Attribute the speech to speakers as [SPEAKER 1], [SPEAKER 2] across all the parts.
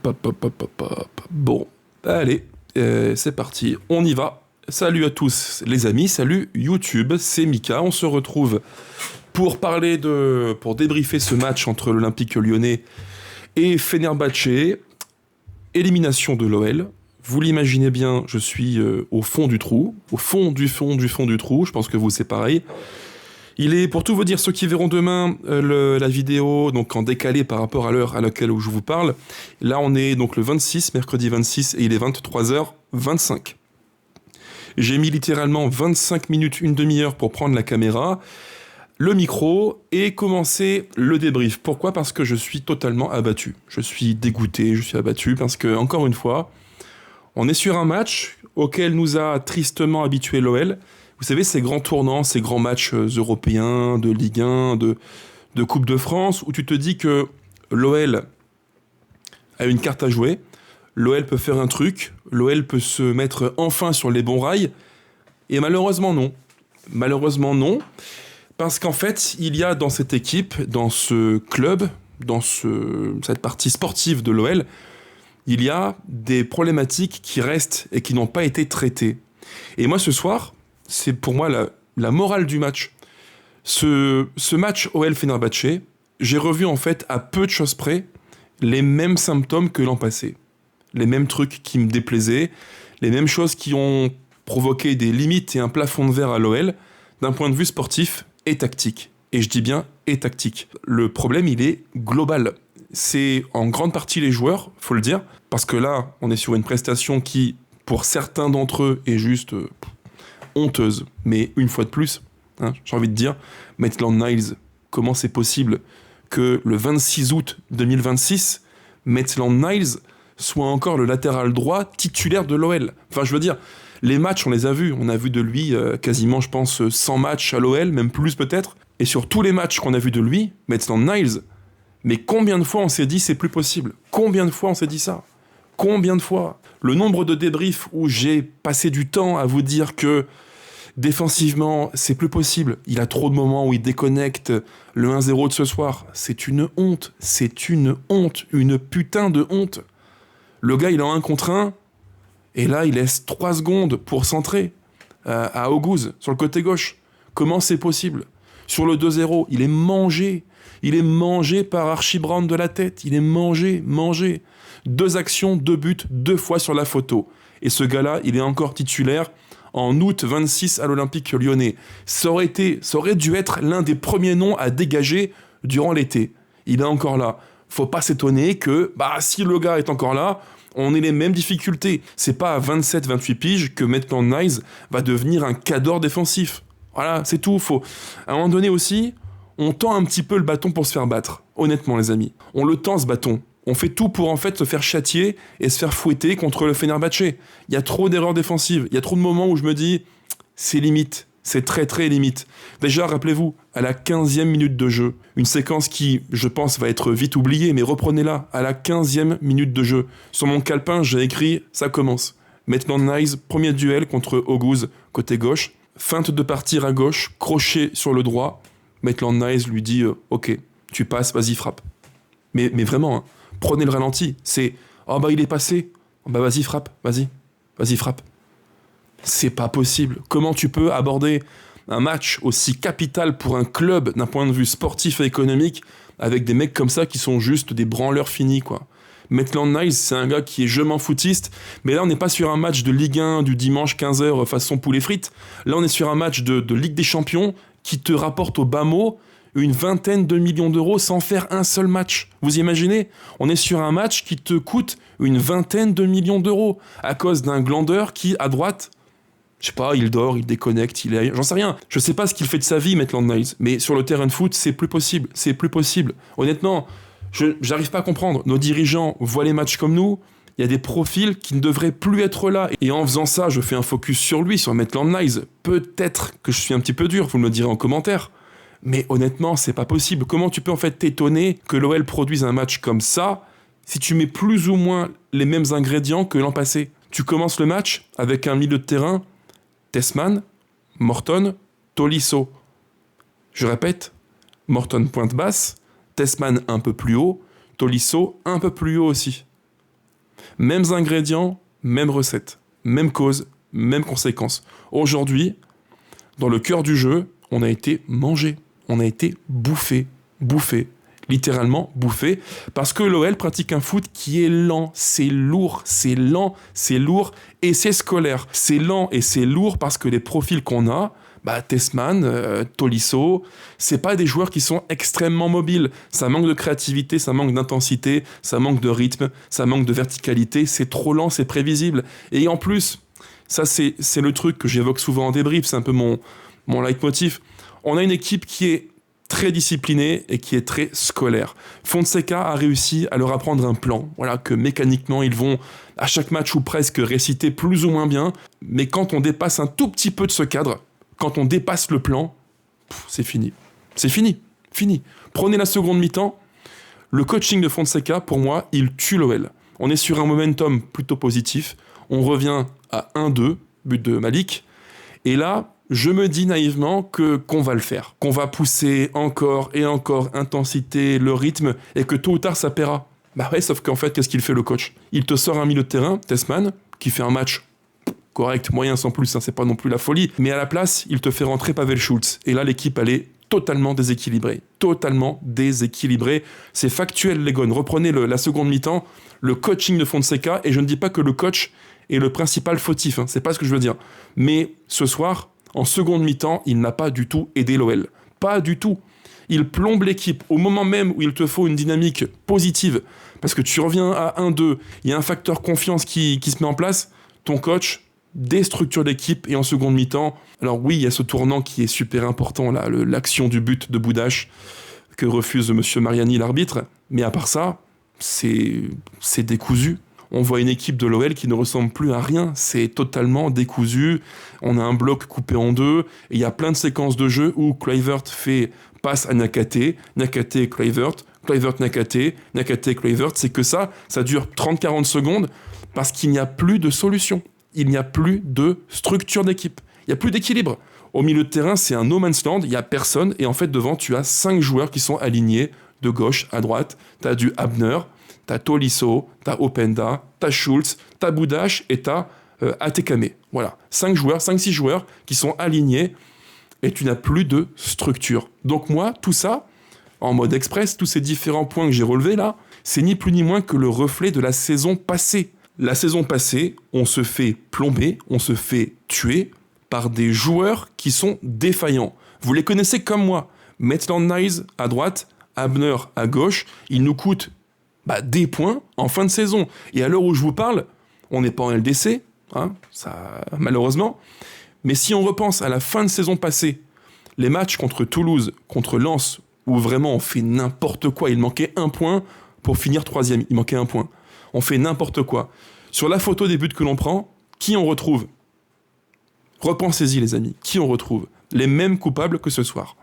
[SPEAKER 1] Hop. Bon, allez, c'est parti, on y va. Salut à tous les amis, salut YouTube, c'est Mika. On se retrouve pour pour débriefer ce match entre l'Olympique Lyonnais et Fenerbahçe. Élimination de l'OL. Vous l'imaginez bien, je suis au fond du trou, au fond du trou. Je pense que vous c'est pareil. Il est, pour tout vous dire, ceux qui verront demain la vidéo, donc en décalé par rapport à l'heure à laquelle je vous parle. Là, on est donc le 26, mercredi 26, et il est 23h25. J'ai mis littéralement 25 minutes, une demi-heure pour prendre la caméra, le micro et commencer le débrief. Pourquoi ? Parce que je suis totalement abattu. Je suis dégoûté, je suis abattu parce que, encore une fois, on est sur un match auquel nous a tristement habitué l'OL. Vous savez, ces grands tournants, ces grands matchs européens, de Ligue 1, de Coupe de France, où tu te dis que l'OL a une carte à jouer, l'OL peut faire un truc, l'OL peut se mettre enfin sur les bons rails, et malheureusement non. Malheureusement non, parce qu'en fait, il y a dans cette équipe, dans ce club, dans cette partie sportive de l'OL, il y a des problématiques qui restent et qui n'ont pas été traitées. Et moi, ce soir, c'est pour moi la morale du match. Ce match OL-Fenerbahçe, j'ai revu en fait à peu de choses près les mêmes symptômes que l'an passé. Les mêmes trucs qui me déplaisaient, les mêmes choses qui ont provoqué des limites et un plafond de verre à l'OL d'un point de vue sportif et tactique. Et je dis bien et tactique. Le problème, il est global. C'est en grande partie les joueurs, faut le dire, parce que là, on est sur une prestation qui, pour certains d'entre eux, est juste honteuse. Mais une fois de plus, j'ai envie de dire, Maitland-Niles, comment c'est possible que le 26 août 2026, Maitland-Niles soit encore le latéral droit titulaire de l'OL. Enfin, je veux dire, les matchs, on les a vus. On a vu de lui quasiment, je pense, 100 matchs à l'OL, même plus peut-être. Et sur tous les matchs qu'on a vus de lui, Maitland-Niles, mais combien de fois on s'est dit c'est plus possible ? Combien de fois on s'est dit ça ? Combien de fois ? Le nombre de débriefs où j'ai passé du temps à vous dire que défensivement, c'est plus possible. Il a trop de moments où il déconnecte le 1-0 de ce soir. C'est une honte. C'est une honte. Une putain de honte. Le gars, il est en 1 contre 1. Et là, il laisse 3 secondes pour centrer à Oguz, sur le côté gauche. Comment c'est possible ? Sur le 2-0, il est mangé. Il est mangé par Archie Brown de la tête. Il est mangé. 2 actions, 2 buts, 2 fois sur la photo. Et ce gars-là, il est encore titulaire en août 26 à l'Olympique Lyonnais. Ça aurait dû être l'un des premiers noms à dégager durant l'été. Il est encore là. Faut pas s'étonner que, si le gars est encore là, on ait les mêmes difficultés. C'est pas à 27-28 piges que Maitland-Niles va devenir un cadre défensif. Voilà, c'est tout. À un moment donné aussi, on tend un petit peu le bâton pour se faire battre. Honnêtement, les amis. On le tend, ce bâton. On fait tout pour en fait se faire châtier et se faire fouetter contre le Fenerbahçe. Il y a trop d'erreurs défensives. Il y a trop de moments où je me dis, c'est limite. C'est très très limite. Déjà, rappelez-vous, à la 15e minute de jeu, une séquence qui, je pense, va être vite oubliée, mais reprenez-la, à la 15e minute de jeu. Sur mon calepin, j'ai écrit « ça commence ». Maitland-Niles, premier duel contre Oguz, côté gauche. Feinte de partir à gauche, crochet sur le droit. Maitland-Niles lui dit « ok, tu passes, vas-y, frappe ». Mais vraiment, prenez le ralenti. C'est « oh il est passé, vas-y, frappe, vas-y, frappe ». C'est pas possible. Comment tu peux aborder un match aussi capital pour un club d'un point de vue sportif et économique avec des mecs comme ça qui sont juste des branleurs finis, quoi. Maitland-Niles, c'est un gars qui est je m'en foutiste, mais là on n'est pas sur un match de Ligue 1 du dimanche 15h façon poulet frites. Là on est sur un match de Ligue des Champions qui te rapporte au bas mot une 20aine de millions d'euros sans faire un seul match. Vous imaginez ? On est sur un match qui te coûte une 20aine de millions d'euros à cause d'un glandeur qui, à droite, je sais pas, il dort, il déconnecte, j'en sais rien. Je sais pas ce qu'il fait de sa vie, Maitland-Niles, mais sur le terrain de foot, c'est plus possible. Honnêtement, j'arrive pas à comprendre. Nos dirigeants voient les matchs comme nous, il y a des profils qui ne devraient plus être là. Et en faisant ça, je fais un focus sur lui, sur Maitland-Niles. Peut-être que je suis un petit peu dur, vous me le direz en commentaire. Mais honnêtement, c'est pas possible. Comment tu peux en fait t'étonner que l'OL produise un match comme ça si tu mets plus ou moins les mêmes ingrédients que l'an passé ? Tu commences le match avec un milieu de terrain Tessman, Morton, Tolisso. Je répète, Morton pointe basse, Tessman un peu plus haut, Tolisso un peu plus haut aussi. Mêmes ingrédients, même recette, même cause, même conséquence. Aujourd'hui, dans le cœur du jeu, on a été mangé, on a été bouffé, littéralement bouffé, parce que l'OL pratique un foot qui est lent, c'est lourd, c'est lent, c'est lourd, et c'est scolaire. C'est lent et c'est lourd parce que les profils qu'on a, Tessman, Tolisso, c'est pas des joueurs qui sont extrêmement mobiles. Ça manque de créativité, ça manque d'intensité, ça manque de rythme, ça manque de verticalité, c'est trop lent, c'est prévisible. Et en plus, ça c'est le truc que j'évoque souvent en débrief, c'est un peu mon leitmotiv. On a une équipe qui est très disciplinée et qui est très scolaire. Fonseca a réussi à leur apprendre un plan, voilà, que mécaniquement ils vont à chaque match ou presque réciter plus ou moins bien, mais quand on dépasse un tout petit peu de ce cadre, quand on dépasse le plan, c'est fini. C'est fini. Prenez la seconde mi-temps, le coaching de Fonseca, pour moi, il tue l'OL. On est sur un momentum plutôt positif, on revient à 1-2, but de Malik, et là, je me dis naïvement qu'on va le faire, qu'on va pousser encore et encore intensité, le rythme, et que tôt ou tard ça paiera. Sauf qu'en fait, qu'est-ce qu'il fait le coach? Il te sort un milieu de terrain, Tessman, qui fait un match correct, moyen sans plus, c'est pas non plus la folie, mais à la place, il te fait rentrer Pavel Schulz. Et là, l'équipe, elle est totalement déséquilibrée. C'est factuel, les gones. Reprenez la seconde mi-temps, le coaching de Fonseca, et je ne dis pas que le coach est le principal fautif, c'est pas ce que je veux dire. Mais ce soir, en seconde mi-temps, il n'a pas du tout aidé l'OL. Pas du tout. Il plombe l'équipe au moment même où il te faut une dynamique positive, parce que tu reviens à 1-2, il y a un facteur confiance qui se met en place, ton coach déstructure l'équipe, et en seconde mi-temps, alors oui, il y a ce tournant qui est super important, là, l'action du but de Boudache, que refuse monsieur Mariani, l'arbitre, mais à part ça, c'est décousu. On voit une équipe de l'OL qui ne ressemble plus à rien, c'est totalement décousu, on a un bloc coupé en deux, et il y a plein de séquences de jeu où Kluivert fait passe à Nakate, Kluivert, Nakate, Kluivert, c'est que ça dure 30-40 secondes, parce qu'il n'y a plus de solution, il n'y a plus de structure d'équipe, il n'y a plus d'équilibre. Au milieu de terrain, c'est un no man's land, il n'y a personne, et en fait devant, tu as 5 joueurs qui sont alignés de gauche à droite, tu as du Abner, t'as Tolisso, t'as Openda, t'as Schulz, t'as Boudache et t'as Atekame. Voilà, 5-6 joueurs qui sont alignés et tu n'as plus de structure. Donc moi, tout ça, en mode express, tous ces différents points que j'ai relevés là, c'est ni plus ni moins que le reflet de la saison passée. La saison passée, on se fait plomber, on se fait tuer par des joueurs qui sont défaillants. Vous les connaissez comme moi. Maitland-Niles à droite, Abner à gauche, ils nous coûtent des points en fin de saison. Et à l'heure où je vous parle, on n'est pas en LDC, ça, malheureusement. Mais si on repense à la fin de saison passée, les matchs contre Toulouse, contre Lens, où vraiment on fait n'importe quoi, il manquait 1 point pour finir 3e, il manquait 1 point. On fait n'importe quoi. Sur la photo des buts que l'on prend, qui on retrouve? Repensez-y les amis, qui on retrouve? Les mêmes coupables que ce soir.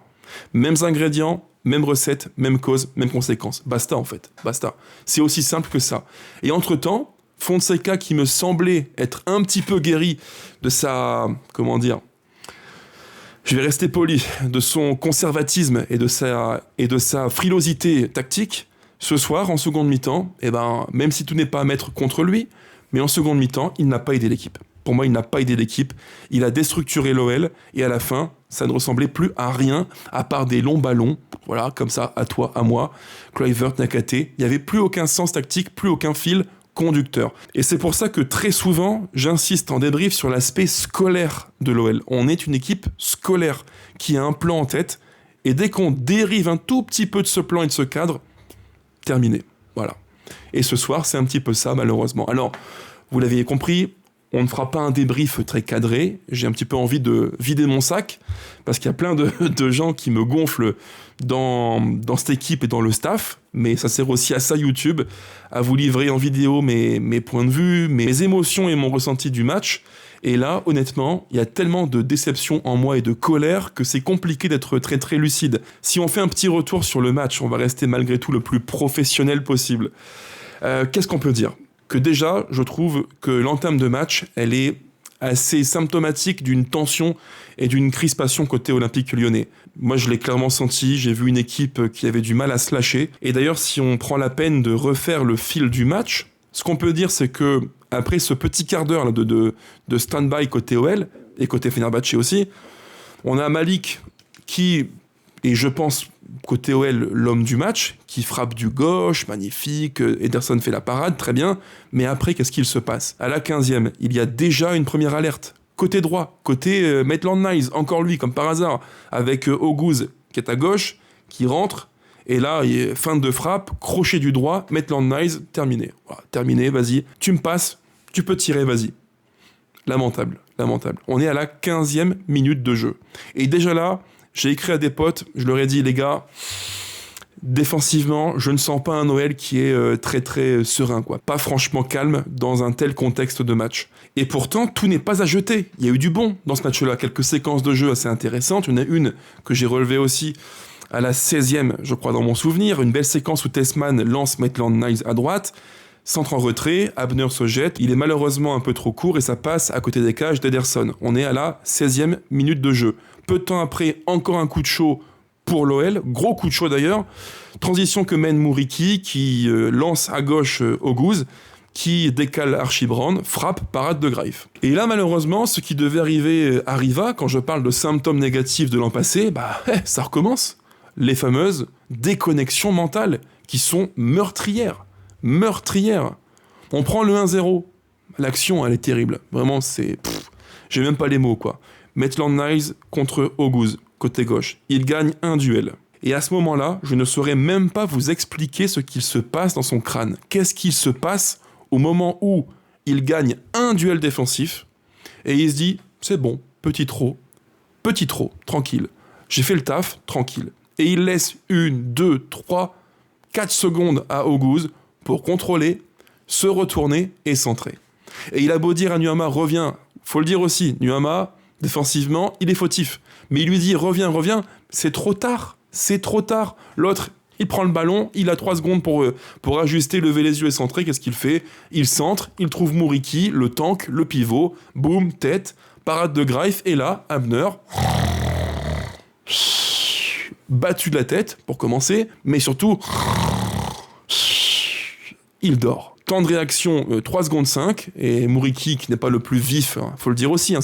[SPEAKER 1] Mêmes ingrédients, même recette, même cause, même conséquence. Basta en fait, basta. C'est aussi simple que ça. Et entre-temps, Fonseca qui me semblait être un petit peu guéri de sa... comment dire, je vais rester poli, de son conservatisme et de sa frilosité tactique, ce soir, en seconde mi-temps, même si tout n'est pas à mettre contre lui, mais en seconde mi-temps, il n'a pas aidé l'équipe. Pour moi, il n'a pas aidé l'équipe. Il a déstructuré l'OL, et à la fin, ça ne ressemblait plus à rien, à part des longs ballons, voilà, comme ça, à toi, à moi, Kluivert, Nakate. Il n'y avait plus aucun sens tactique, plus aucun fil conducteur. Et c'est pour ça que très souvent, j'insiste en débrief sur l'aspect scolaire de l'OL. On est une équipe scolaire, qui a un plan en tête, et dès qu'on dérive un tout petit peu de ce plan et de ce cadre, terminé. Voilà. Et ce soir, c'est un petit peu ça, malheureusement. Alors, vous l'aviez compris, on ne fera pas un débrief très cadré. J'ai un petit peu envie de vider mon sac, parce qu'il y a plein de gens qui me gonflent dans cette équipe et dans le staff, mais ça sert aussi à ça YouTube, à vous livrer en vidéo mes points de vue, mes émotions et mon ressenti du match. Et là, honnêtement, il y a tellement de déception en moi et de colère que c'est compliqué d'être très très lucide. Si on fait un petit retour sur le match, on va rester malgré tout le plus professionnel possible. Qu'est-ce qu'on peut dire? Que déjà, je trouve que l'entame de match, elle est assez symptomatique d'une tension et d'une crispation côté Olympique Lyonnais. Moi, je l'ai clairement senti, j'ai vu une équipe qui avait du mal à se lâcher. Et d'ailleurs, si on prend la peine de refaire le fil du match, Ce qu'on peut dire, c'est que après ce petit quart d'heure là, de stand-by côté OL, et côté Fenerbahçe aussi, on a Malik qui est, je pense, côté OL, l'homme du match, qui frappe du gauche, magnifique, Ederson fait la parade, très bien, mais après, qu'est-ce qu'il se passe? À la 15e, il y a déjà une première alerte. Côté droit, côté Maitland-Niles, encore lui, comme par hasard, avec Oguz qui est à gauche, qui rentre, et là, fin de frappe, crochet du droit, Maitland-Niles, terminé. Voilà, terminé, vas-y, tu me passes, tu peux tirer, vas-y. Lamentable. On est à la 15e minute de jeu. Et déjà là, j'ai écrit à des potes, je leur ai dit, les gars, défensivement, je ne sens pas un Noël qui est très très serein, quoi. Pas franchement calme dans un tel contexte de match. Et pourtant, tout n'est pas à jeter. Il y a eu du bon dans ce match-là. Quelques séquences de jeu assez intéressantes. Il y en a une que j'ai relevée aussi à la 16e, je crois, dans mon souvenir. Une belle séquence où Tessman lance Maitland-Niles à droite. Centre en retrait, Abner se jette, il est malheureusement un peu trop court et ça passe à côté des cages d'Ederson. On est à la 16e minute de jeu. Peu de temps après, encore un coup de chaud pour l'OL, gros coup de chaud d'ailleurs. Transition que mène Mouriki qui lance à gauche Oguz, qui décale Archibald, frappe, parade de Greif. Et là malheureusement, ce qui devait arriver arriva, quand je parle de symptômes négatifs de l'an passé, ça recommence. Les fameuses déconnexions mentales qui sont meurtrières. On prend le 1-0. L'action, elle est terrible. Vraiment, j'ai même pas les mots, quoi. Maitland-Niles contre Oguz, côté gauche. Il gagne un duel. Et à ce moment-là, je ne saurais même pas vous expliquer ce qu'il se passe dans son crâne. Qu'est-ce qu'il se passe au moment où il gagne un duel défensif et il se dit, c'est bon, petit trop, tranquille. J'ai fait le taf, tranquille. Et il laisse 1, 2, 3, 4 secondes à Oguz pour contrôler, se retourner et centrer. Et il a beau dire à Nuama, reviens, faut le dire aussi, Nuama, défensivement, il est fautif. Mais il lui dit, reviens, c'est trop tard. L'autre, il prend le ballon, il a 3 secondes pour ajuster, lever les yeux et centrer, qu'est-ce qu'il fait? Il centre, il trouve Mouriki, le tank, le pivot, boum, tête, parade de Greif, et là, Abner, battu de la tête, pour commencer, mais surtout, il dort. Temps de réaction, 3 secondes 5, et Mouriki, qui n'est pas le plus vif, faut le dire aussi,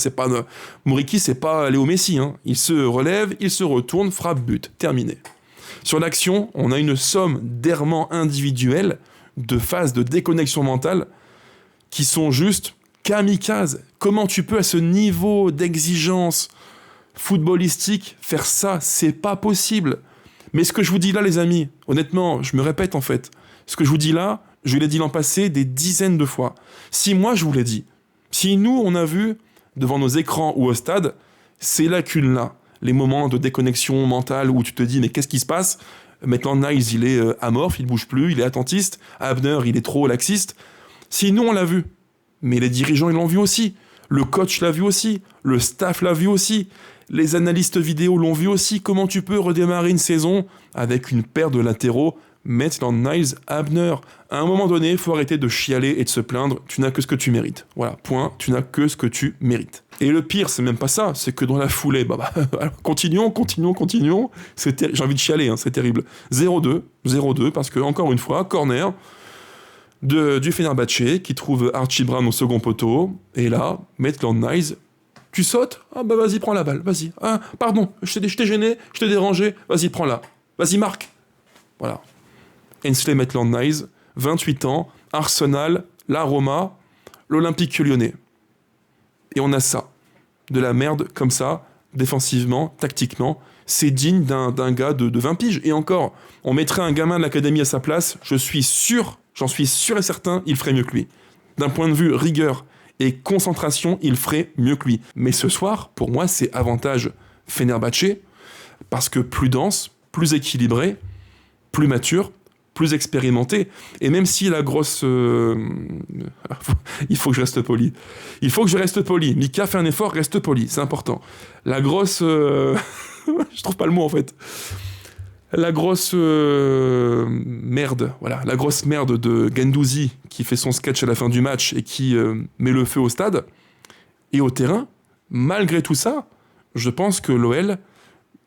[SPEAKER 1] Mouriki, c'est pas Léo Messi, il se relève, il se retourne, frappe, but, terminé. Sur l'action, on a une somme d'errements individuels, de phases de déconnexion mentale, qui sont juste kamikazes. Comment tu peux, à ce niveau d'exigence footballistique, faire ça? C'est pas possible. Mais ce que je vous dis là, les amis, honnêtement, je me répète en fait, ce que je vous dis là, je l'ai dit l'an passé des dizaines de fois. Si moi je vous l'ai dit, si nous on a vu devant nos écrans ou au stade, ces lacunes-là, les moments de déconnexion mentale où tu te dis mais qu'est-ce qui se passe? Maitland-Niles il est amorphe, il bouge plus, il est attentiste, Abner il est trop laxiste. Si nous on l'a vu, mais les dirigeants ils l'ont vu aussi, le coach l'a vu aussi, le staff l'a vu aussi, les analystes vidéo l'ont vu aussi. Comment tu peux redémarrer une saison avec une paire de latéraux Maitland-Niles, Abner? À un moment donné, il faut arrêter de chialer et de se plaindre. Tu n'as que ce que tu mérites. Voilà, point. Tu n'as que ce que tu mérites. Et le pire, c'est même pas ça. C'est que dans la foulée, continuons. J'ai envie de chialer, c'est terrible. 0-2, parce que, encore une fois, corner du Fenerbahçe qui trouve Archie Brown au second poteau. Et là, Maitland-Niles, tu sautes? Vas-y, prends la balle, vas-y. Pardon, je t'ai gêné, je t'ai dérangé. Vas-y, prends-la. Vas-y, marque. Voilà. Ainsley Maitland-Niles, 28 ans, Arsenal, la Roma, l'Olympique Lyonnais. Et on a ça. De la merde comme ça, défensivement, tactiquement. C'est digne d'un gars de 20 piges. Et encore, on mettrait un gamin de l'académie à sa place, j'en suis sûr et certain, il ferait mieux que lui. D'un point de vue rigueur et concentration, il ferait mieux que lui. Mais ce soir, pour moi, c'est avantage Fenerbahçe, parce que plus dense, plus équilibré, plus mature, plus expérimenté, et même si la grosse... il faut que je reste poli. Mika fait un effort, reste poli, c'est important. La grosse... je trouve pas le mot en fait. La grosse merde, voilà, la grosse merde de Guendouzi qui fait son sketch à la fin du match et qui met le feu au stade et au terrain. Malgré tout ça, je pense que l'OL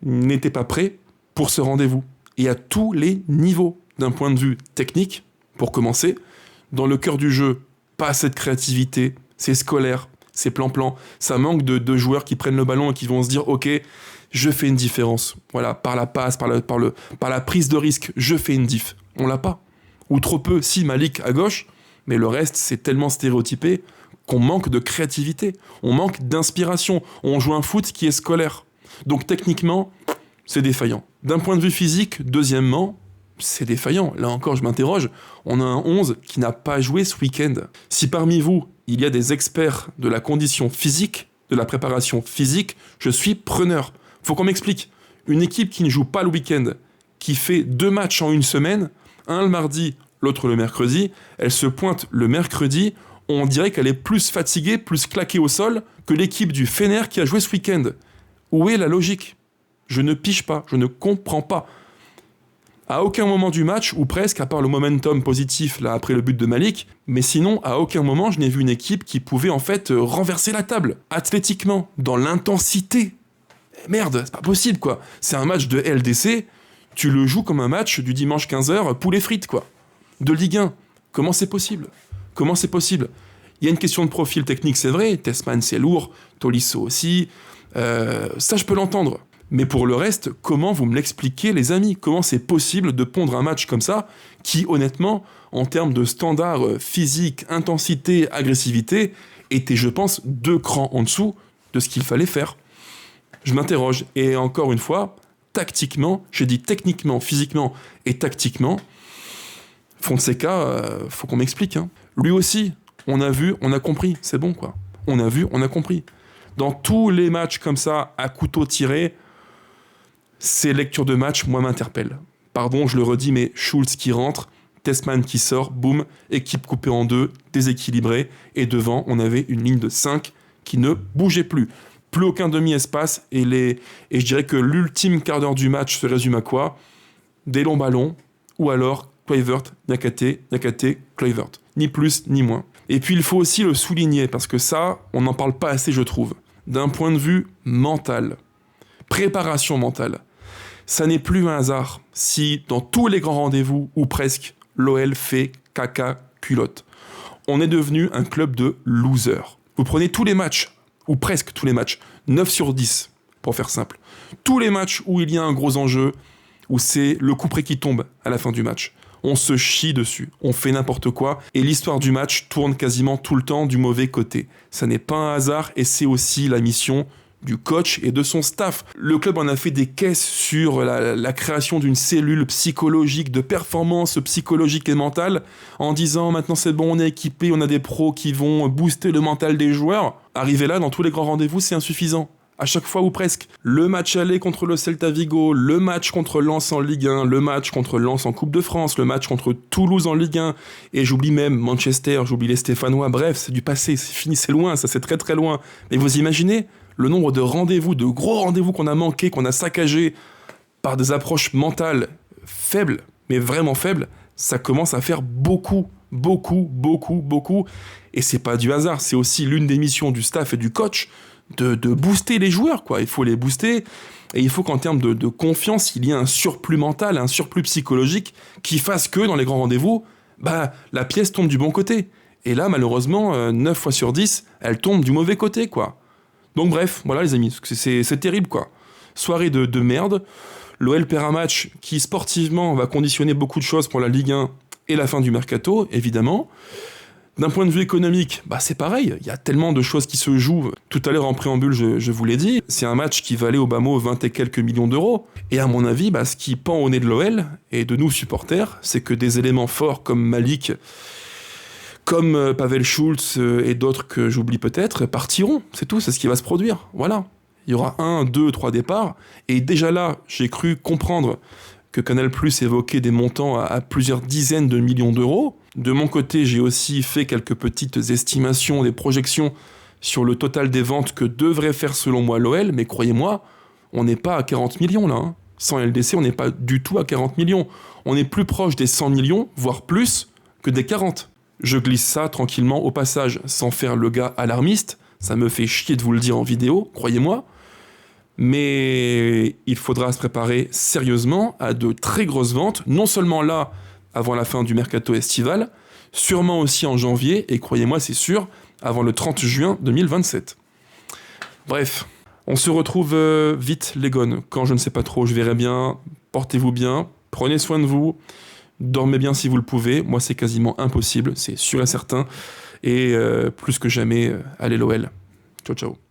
[SPEAKER 1] n'était pas prêt pour ce rendez-vous. Et à tous les niveaux, d'un point de vue technique, pour commencer, Dans le cœur du jeu, pas assez de créativité, c'est scolaire, c'est plan-plan. Ça manque de joueurs qui prennent le ballon et qui vont se dire « Ok, je fais une différence. » Voilà, par la passe, par la prise de risque, je fais une diff. On l'a pas. Ou trop peu, si Malik à gauche, mais le reste, c'est tellement stéréotypé qu'on manque de créativité, on manque d'inspiration, on joue un foot qui est scolaire. Donc techniquement, c'est défaillant. D'un point de vue physique, deuxièmement, c'est défaillant. Là encore, je m'interroge. On a un 11 qui n'a pas joué ce week-end. Si parmi vous, il y a des experts de la condition physique, de la préparation physique, je suis preneur. Faut qu'on m'explique. Une équipe qui ne joue pas le week-end, qui fait 2 matchs en une semaine, un le mardi, l'autre le mercredi, elle se pointe le mercredi, on dirait qu'elle est plus fatiguée, plus claquée au sol que l'équipe du Fener qui a joué ce week-end. Où est la logique ? Je ne pige pas, je ne comprends pas. À aucun moment du match, ou presque, à part le momentum positif là après le but de Malik, mais sinon, à aucun moment, je n'ai vu une équipe qui pouvait en fait renverser la table, athlétiquement, dans l'intensité. Merde, c'est pas possible quoi. C'est un match de LDC, tu le joues comme un match du dimanche 15h, poulet frites quoi. De Ligue 1. Comment c'est possible ? Comment c'est possible ? Il y a une question de profil technique, c'est vrai, Tessman c'est lourd, Tolisso aussi, ça je peux l'entendre. Mais pour le reste, comment vous me l'expliquez les amis ? Comment c'est possible de pondre un match comme ça, qui honnêtement, en termes de standards physique, intensité, agressivité, était je pense 2 crans en dessous de ce qu'il fallait faire. Je m'interroge, et encore une fois, tactiquement, j'ai dit techniquement, physiquement et tactiquement, Fonseca, faut qu'on m'explique. Hein. Lui aussi, on a vu, on a compris, c'est bon quoi. On a vu, on a compris. Dans tous les matchs comme ça, à couteau tiré, ces lectures de match, moi, m'interpellent. Pardon, je le redis, mais Schulz qui rentre, Tessman qui sort, boum, équipe coupée en 2, déséquilibrée, et devant, on avait une ligne de 5 qui ne bougeait plus. Plus aucun demi-espace, et je dirais que l'ultime quart d'heure du match se résume à quoi ? Des longs ballons, ou alors Kluivert, Niakhaté, Kluivert. Ni plus, ni moins. Et puis il faut aussi le souligner, parce que ça, on n'en parle pas assez, je trouve. D'un point de vue mental, préparation mentale, ça n'est plus un hasard si, dans tous les grands rendez-vous, ou presque, l'OL fait caca culotte. On est devenu un club de losers. Vous prenez tous les matchs, ou presque tous les matchs, 9 sur 10, pour faire simple. Tous les matchs où il y a un gros enjeu, où c'est le coup près qui tombe à la fin du match. On se chie dessus, on fait n'importe quoi, et l'histoire du match tourne quasiment tout le temps du mauvais côté. Ça n'est pas un hasard, et c'est aussi la mission du coach et de son staff. Le club en a fait des caisses sur la création d'une cellule psychologique, de performance psychologique et mentale, en disant maintenant c'est bon, on est équipé, on a des pros qui vont booster le mental des joueurs. Arriver là, dans tous les grands rendez-vous, c'est insuffisant. À chaque fois ou presque. Le match aller contre le Celta Vigo, le match contre Lens en Ligue 1, le match contre Lens en Coupe de France, le match contre Toulouse en Ligue 1, et j'oublie même Manchester, j'oublie les Stéphanois, bref, c'est du passé, c'est fini, c'est loin, ça c'est très très loin. Mais vous imaginez le nombre de rendez-vous, de gros rendez-vous qu'on a manqués, qu'on a saccagés par des approches mentales faibles, mais vraiment faibles, ça commence à faire beaucoup. Et c'est pas du hasard, c'est aussi l'une des missions du staff et du coach de booster les joueurs, quoi. Il faut les booster, et il faut qu'en termes de confiance, il y ait un surplus mental, un surplus psychologique qui fasse que, dans les grands rendez-vous, la pièce tombe du bon côté. Et là, malheureusement, 9 fois sur 10, elle tombe du mauvais côté, quoi. Donc bref, voilà les amis, c'est terrible, quoi. Soirée de merde, l'OL perd un match qui, sportivement, va conditionner beaucoup de choses pour la Ligue 1 et la fin du mercato, évidemment. D'un point de vue économique, c'est pareil, il y a tellement de choses qui se jouent. Tout à l'heure en préambule, je vous l'ai dit, c'est un match qui valait au bas mot 20 et quelques millions d'euros. Et à mon avis, ce qui pend au nez de l'OL, et de nous supporters, c'est que des éléments forts comme Malik, comme Pavel Schulz et d'autres que j'oublie peut-être, partiront, c'est tout, c'est ce qui va se produire, voilà. Il y aura 1, 2, 3 départs, et déjà là, j'ai cru comprendre que Canal+ évoquait des montants à plusieurs dizaines de millions d'euros. De mon côté, j'ai aussi fait quelques petites estimations, des projections sur le total des ventes que devrait faire selon moi l'OL, mais croyez-moi, on n'est pas à 40 millions là. Hein. Sans LDC, on n'est pas du tout à 40 millions. On est plus proche des 100 millions, voire plus, que des 40. Je glisse ça tranquillement au passage, sans faire le gars alarmiste. Ça me fait chier de vous le dire en vidéo, croyez-moi. Mais il faudra se préparer sérieusement à de très grosses ventes, non seulement là, avant la fin du mercato estival, sûrement aussi en janvier, et croyez-moi, c'est sûr, avant le 30 juin 2027. Bref, on se retrouve vite, les gones, quand je ne sais pas trop, je verrai bien, portez-vous bien, prenez soin de vous, dormez bien si vous le pouvez, moi c'est quasiment impossible, c'est sûr et certain, et plus que jamais, allez l'OL. Ciao ciao.